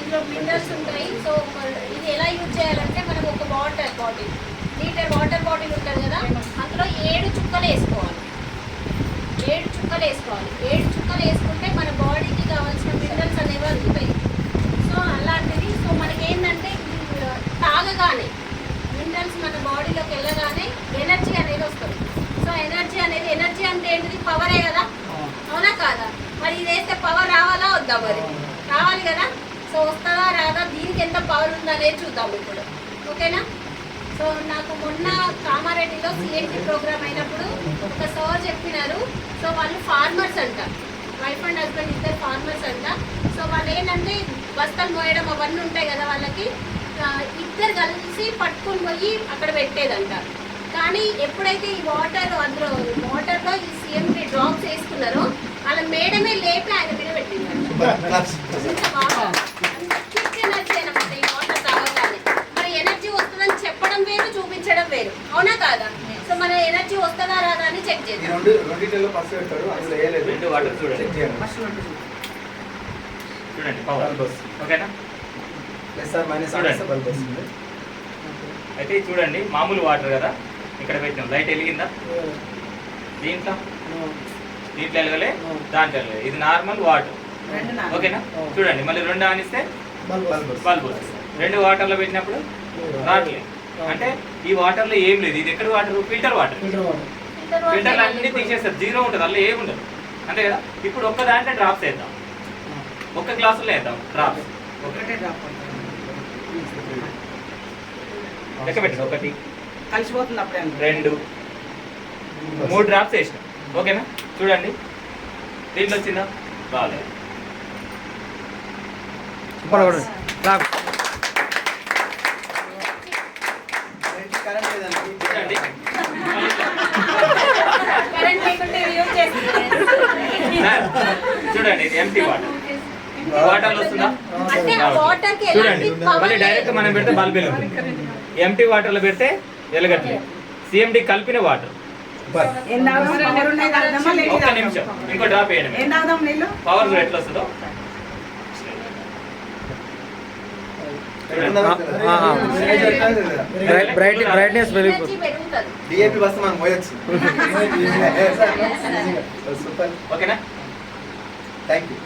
ఇందులో మినరల్స్ ఉంటాయి. సో ఇది ఎలా యూజ్ చేయాలంటే మనం ఒక water bottle, litre water bottle ఉంటుంది కదా, అందులో 7 చుక్కలు వేసుకోవాలి. 7 చుక్కలు వేసుకోవాలి. 7 చుక్కలు వేసుకుంటే మన బాడీకి కావాల్సిన మినరల్స్ అనేవి అందుతాయి. సో అలాంటిది. సో మనకి ఏంటంటే తాగగానే మినరల్స్ మన బాడీలోకి వెళ్ళగానే ఎనర్జీ అనేది వస్తుంది. సో ఎనర్జీ అంటే ఏంటిది? పవరే కదా, అవునా కాదా? మరి ఇది వేస్తే పవర్ రావాలా వద్దా? మరి రావాలి కదా. సో వస్తుందా రాదా, దీనికి ఎంత పవర్ ఉందనేది చూద్దాం ఇప్పుడు, ఓకేనా? సో నాకు మొన్న కామారెడ్డిలో సిఎన్టీ ప్రోగ్రామ్ అయినప్పుడు ఒక సార్ చెప్పినారు. సో వాళ్ళు ఫార్మర్స్ అంట, వైఫ్ అండ్ హస్బెండ్ ఇద్దరు ఫార్మర్స్ అంట. సో వాళ్ళు ఏంటంటే బస్తాలు మోయడం అవన్నీ ఉంటాయి కదా, వాళ్ళకి ఇద్దరు కలిసి పట్టుకొని పోయి అక్కడ పెట్టేదంట. కానీ ఎప్పుడైతే ఈ వాటర్లో ఈ సిఎంటీ డ్రాప్స్ వేసుకున్నారో వాళ్ళ మేడమే లేపి ఆయన మీద పెట్టింది. ఎనర్జీ అనమాట ఈ వాటర్ తాగగానే. మరి ఎనర్జీ వస్తుందని చెప్పడం వేరు, చూపించడం వేరు, అవునా కాదా? సో మన ఎనర్జీ వస్తుందా రాదా అని చెక్ చేద్దాం. అయితే చూడండి, మామూలు వాటర్ కదా, ఇక్కడ పెట్టినాం. లైట్ వెలిగిందా? దీంట్లో వెలగలే, దాంట్లో వెలగలే. ఇది నార్మల్ వాటర్, ఓకేనా? చూడండి, మళ్ళీ 2 ఆనిస్తే బల్బ్ వస్తుంది. 2 వాటర్లో పెట్టినప్పుడు రావట్లేదు. అంటే ఈ వాటర్లో ఏం లేదు. ఇది ఎక్కడ వాటర్? Filter water. ఫిల్టర్లు అన్ని తీసేస్తారు, 0 ఉంటుంది, అలా ఏమి ఉండదు, అంతే కదా. ఇప్పుడు ఒక్క దాంట్లో డ్రాప్స్ వేద్దాం, ఒక్క గ్లాసులో వేద్దాం డ్రాప్స్. లెక్క పెట్టండి. 1 కలిసిపోతుంది, అప్పుడే 2 3 డ్రాప్స్ వేసినాం, ఓకేనా? చూడండి, దీంట్లో వచ్చిందా? రాలేదు. చూడండి, ఇది ఎంటీ వాటర్. వాటర్లో వస్తుందా? చూడండి, మళ్ళీ డైరెక్ట్ మనం పెడితే బల్బ్ వెలుగుతుంది. ఎంటీ వాటర్లో పెడితే వెలగట్లేదు. సిఎండి కలిపిన వాటర్. ఒక్క నిమిషం, ఇంకో డ్రాప్ వేయండి. పవర్ ఎట్లా వస్తుందో బ్రైట్నెస్ పెరిగిపోతుంది. డిఏపి బస్ మనం పోయొచ్చు. ఓకేనా? Thank you.